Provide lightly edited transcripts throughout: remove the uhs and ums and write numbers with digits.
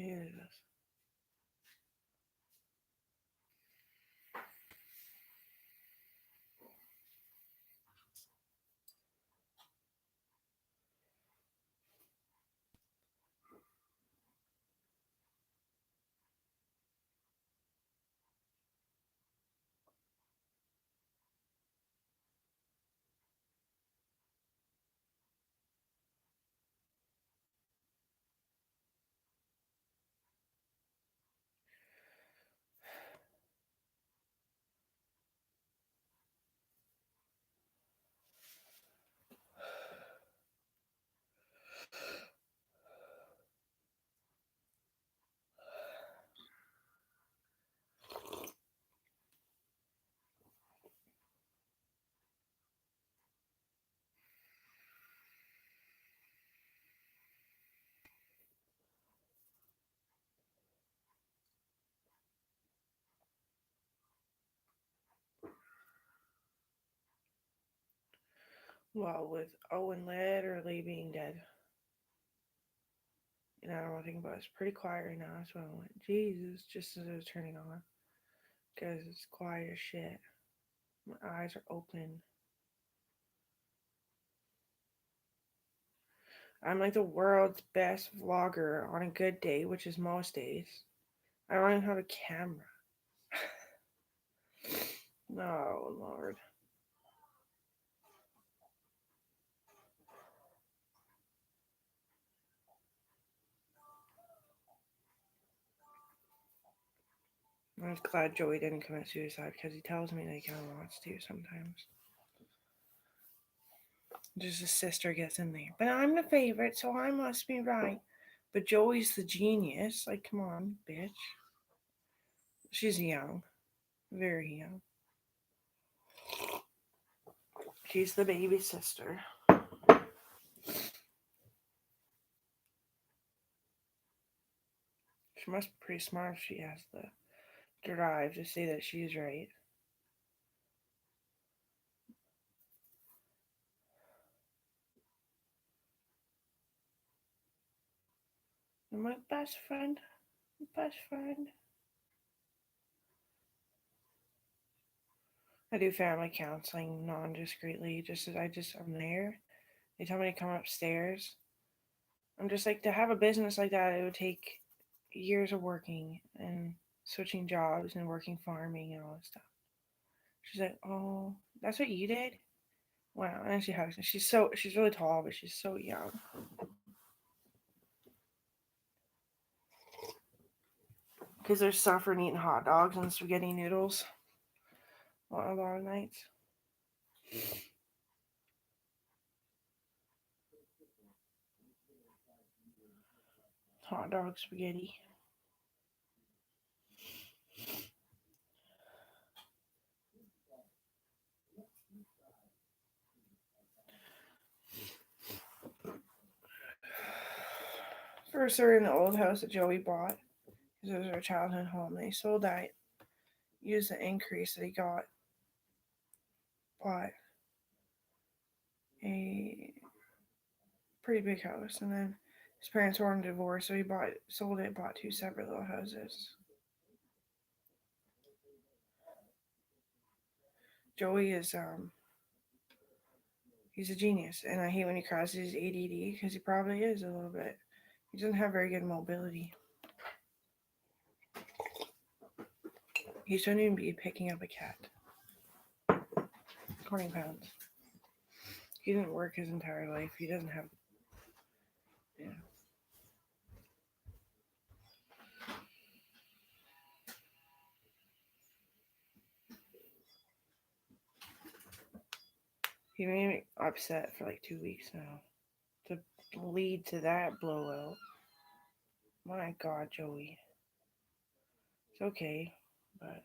Jesus. Well, with Owen literally being dead, and I don't want to think about it. It's pretty quiet right now. That's why I went, Jesus, just as it was turning on. Because it's quiet as shit. My eyes are open. I'm like the world's best vlogger on a good day, which is most days. I don't even have a camera. No, Lord. I'm just glad Joey didn't commit suicide because he tells me that he kind of wants to sometimes. Just his sister gets in there. But I'm the favorite, so I must be right. But Joey's the genius. Like, come on, bitch. She's young. Very young. She's the baby sister. She must be pretty smart if she has the drive to say that she's right. And my best friend. Best friend. I do family counseling non-discreetly. I'm there. They tell me to come upstairs. I'm just like, to have a business like that, it would take years of working and switching jobs and working farming and all that stuff. She's like, oh, that's what you did? Wow. And she hugs me. She's really tall, but she's so young. Because they're suffering eating hot dogs and spaghetti noodles on a lot of nights. Hot dog spaghetti. First, they're in the old house that Joey bought. Because it was our childhood home. They sold that, used the increase that he got, bought a pretty big house. And then his parents were on divorce, so he sold it, bought two separate little houses. Joey is he's a genius, and I hate when he crosses his ADD because he probably is a little bit. He doesn't have very good mobility. He shouldn't even be picking up a cat. 20 pounds. He didn't work his entire life. He doesn't have. Yeah. He made me upset for like 2 weeks now. To lead to that blowout. My God, Joey. It's okay, but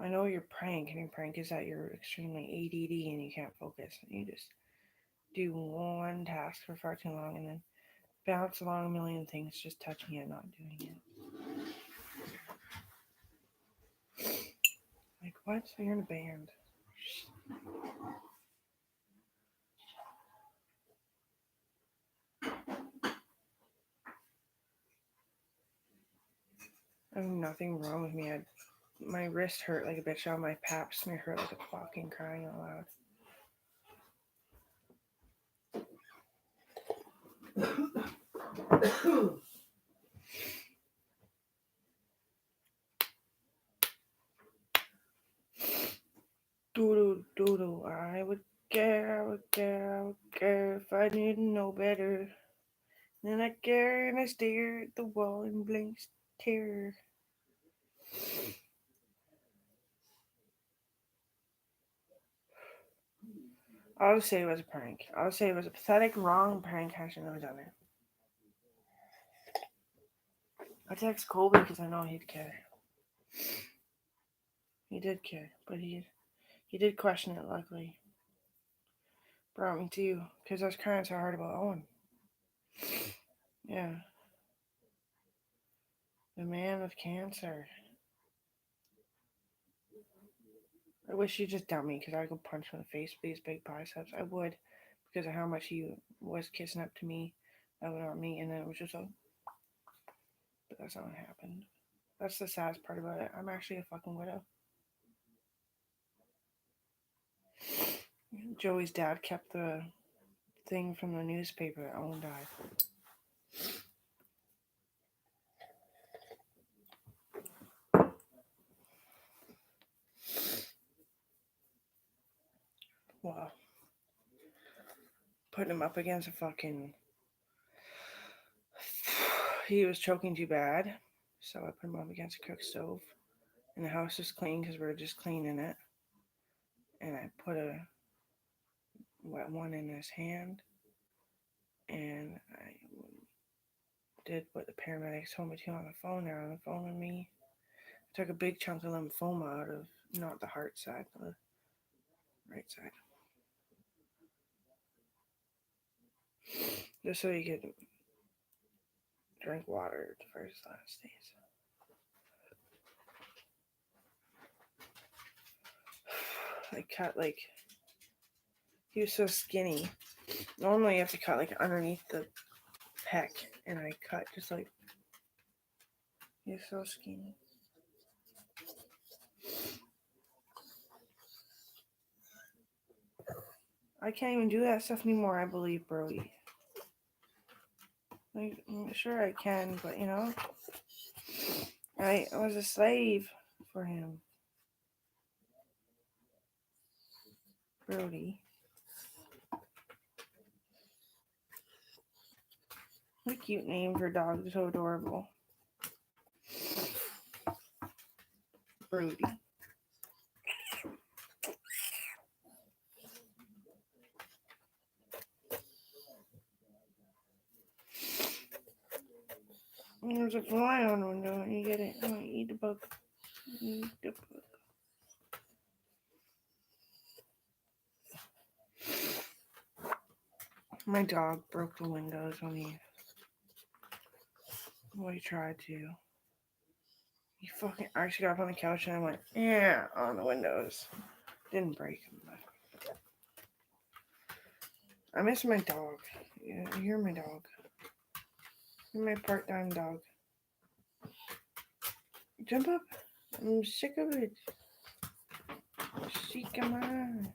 I know you're prank, and your prank is that you're extremely ADD and you can't focus. You just do one task for far too long and then bounce along a million things, just touching it, not doing it. Like, what? So you're in a band. There's nothing wrong with me. My wrist hurt like a bitch. Now my pap smear hurt like a fucking crying out loud. Doodle. I would care if I didn't know better. Then I care and I stare at the wall in blank terror. I'll just say it was a prank. I'll say it was a pathetic, wrong prank. I shouldn't have done it. I text Colby because I know he'd care. He did care, but he did question it. Luckily, brought me to you because I was crying so hard about Owen. Yeah, the man with cancer. I wish he'd just dump me because I'd go punch him in the face with these big biceps. I would because of how much he was kissing up to me, on me, and then it was just like, but that's not what happened. That's the saddest part about it. I'm actually a fucking widow. Joey's dad kept the thing from the newspaper that Owen died. Wow. Putting him up against a fucking. He was choking too bad, so I put him up against a cook stove. And the house was clean because we were just cleaning it. And I put a wet one in his hand. And I did what the paramedics told me to on the phone. They're on the phone with me. I took a big chunk of lymphoma out of not the heart side, but the right side. Just so he could drink water for his last days. I cut he was so skinny. Normally you have to cut like underneath the pec, and I cut just like he's so skinny. I can't even do that stuff anymore, I believe, Brody. Like, I'm sure I can, but I was a slave for him. Brody. What a cute name for a dog. So adorable. Brody. There's a fly on the window. You get it. Oh, eat the bug. Eat the bug. My dog broke the windows when he tried to. He fucking actually got up on the couch and I went, yeah, on the windows. Didn't break them, but I miss my dog. Yeah, you're my dog. You're my part-time dog. Jump up. I'm sick of it. See, come on.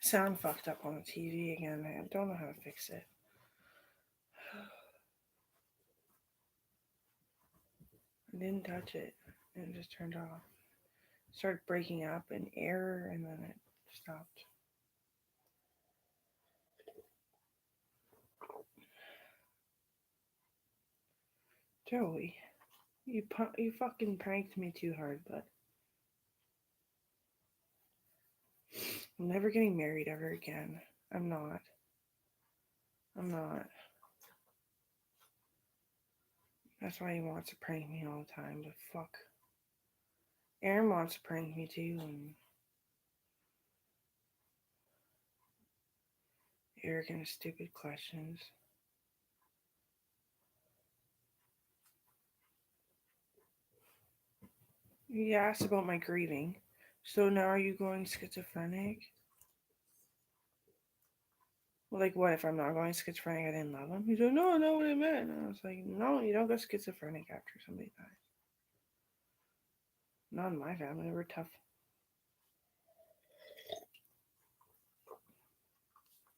Sound fucked up on the TV again. I don't know how to fix it. I didn't touch it. And it just turned off. It started breaking up an error and then it stopped. Joey, you fucking pranked me too hard, but I'm never getting married ever again. I'm not. That's why he wants to prank me all the time, but fuck. Aaron wants to prank me too, and arrogant, stupid questions. He asked about my grieving. So now are you going schizophrenic? Like, what if I'm not going schizophrenic? I didn't love him. He's like, no, I know what I meant. And I was like, no, you don't go schizophrenic after somebody dies. Not in my family. We're tough.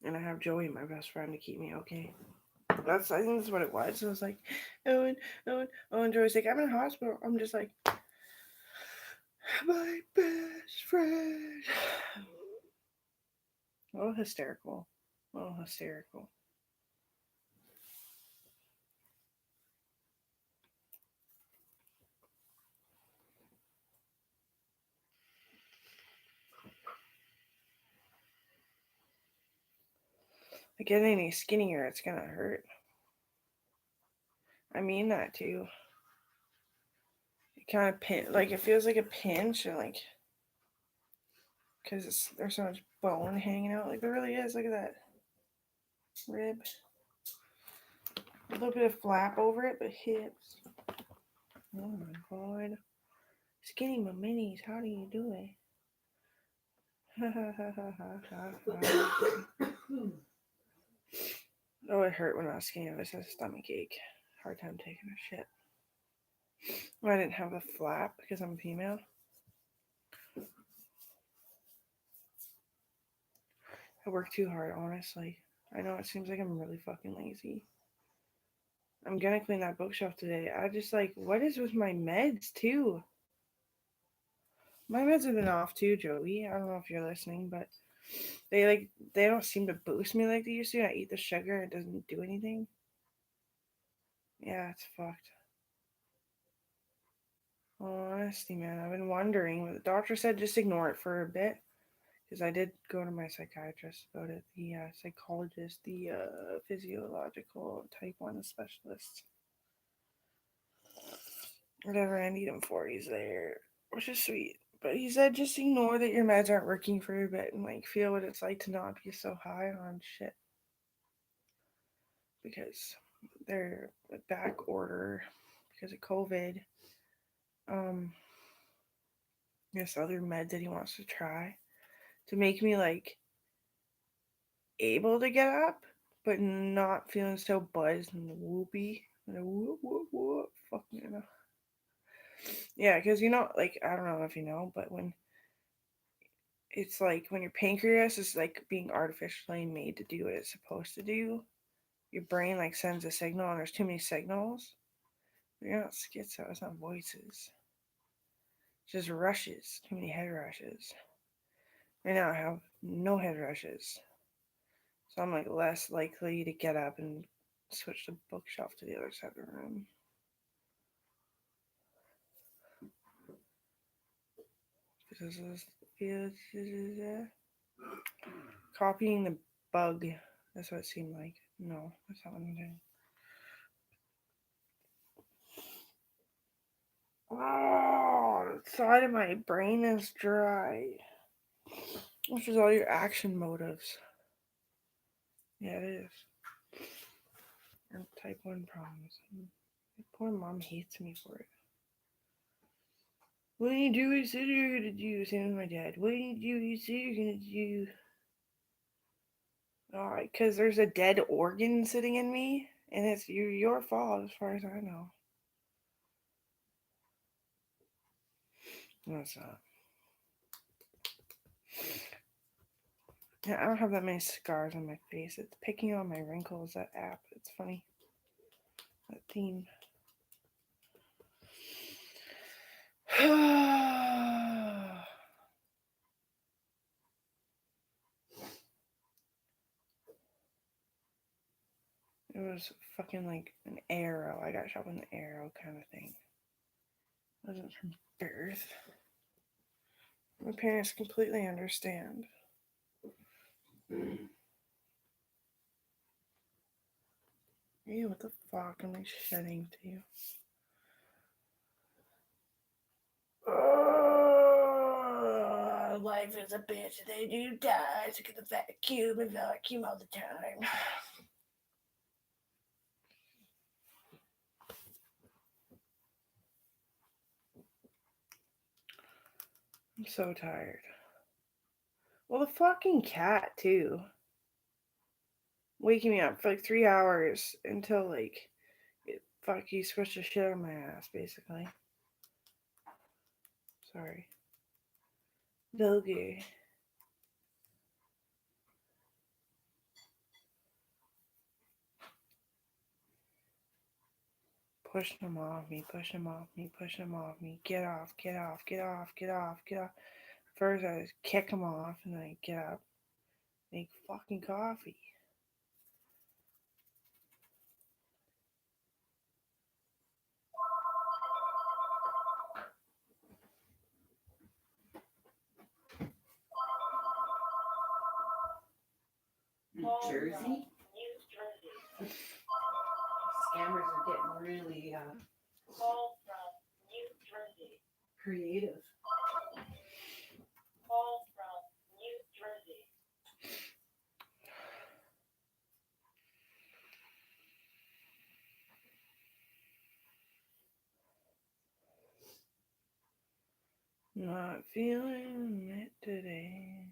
And I have Joey, my best friend, to keep me okay. I think that's what it was. So I was like, Owen, Owen, Owen. Joey's like, I'm in the hospital. I'm just like, my best friend. A little hysterical. A little hysterical. I get any skinnier, it's gonna hurt. I mean that too. It kind of like it feels like a pinch, or like because there's so much bone hanging out. Like there really is. Look at that rib. A little bit of flap over it, but hips. Oh my god. Skinny my minis, how do you do it? Oh, it hurt when I was skinny. I always had a stomach ache. Hard time taking a shit. Well, I didn't have the flap because I'm a female. I work too hard, honestly. I know it seems like I'm really fucking lazy. I'm gonna clean that bookshelf today. I just like, what is with my meds too? My meds have been off too, Joey. I don't know if you're listening, but they don't seem to boost me like they used to. I eat the sugar, it doesn't do anything. Yeah, it's fucked. Honesty, man, I've been wondering. The doctor said just ignore it for a bit, because I did go to my psychiatrist about it, the psychologist, the physiological type 1 specialist. Whatever I need him for, he's there, which is sweet. But he said just ignore that your meds aren't working for a bit and like feel what it's like to not be so high on shit. Because they're back order because of COVID. This other med that he wants to try to make me like able to get up, but not feeling so buzzed and whoopy. Whoop, whoop, whoop. Fuck me. Yeah, because like, I don't know if you know, but when it's like when your pancreas is like being artificially made to do what it's supposed to do, your brain like sends a signal and there's too many signals. You're not schizo, it's not voices. It's just rushes, too many head rushes. Right now I have no head rushes. So I'm like less likely to get up and switch the bookshelf to the other side of the room. Copying the bug. That's what it seemed like. No, that's not what I'm doing. Oh, the side of my brain is dry. Which is all your action motives. Yeah, it is. And type 1 problems. My poor mom hates me for it. What do you do? You said you're gonna do. Same with my dad. What do you do? You said you're gonna do. Alright, because there's a dead organ sitting in me, and it's your fault as far as I know. No, it's not. Yeah, I don't have that many scars on my face. It's picking on my wrinkles, that app. It's funny. That theme. It was fucking like an arrow. I got shot with an arrow kind of thing. It wasn't from birth. My parents completely understand. Ew, what the fuck am I shedding to you? Life is a bitch. They do die. So get the vacuum and vacuum all the time. I'm so tired. Well, the fucking cat, too. waking me up for like 3 hours until like fuck you switch the shit on my ass basically. Sorry. Vulgar. Pushing them off me, pushing them off me, pushing them off me. Get off, get off, get off, get off, get off. First I just kick them off and then I get up, make fucking coffee. New Jersey? Scammers are getting really creative. Not feeling it today.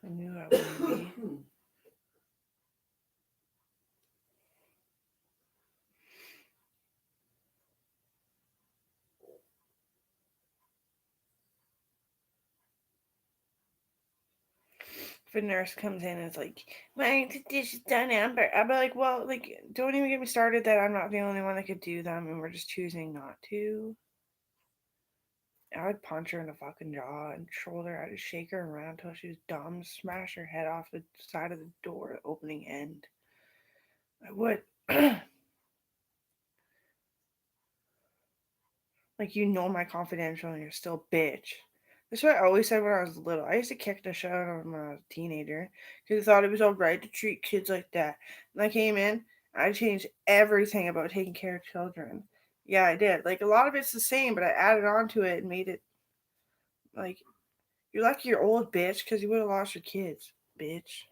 I knew I wouldn't be. If a nurse comes in and is like, "Why ain't the dishes done, Amber?" I'll be like, "Well, like, don't even get me started that I'm not the only one that could do them, and we're just choosing not to." I would punch her in the fucking jaw and shoulder. I'd just shake her around until she was dumb, smash her head off the side of the door opening end. I would. Like, you know my confidential and you're still a bitch. That's what I always said when I was little. I used to kick the shit out of him when I was a teenager because I thought it was alright to treat kids like that. And I came in, I changed everything about taking care of children. Yeah, I did. Like, a lot of it's the same, but I added on to it and made it like, you're lucky you're old, bitch, because you would have lost your kids, bitch.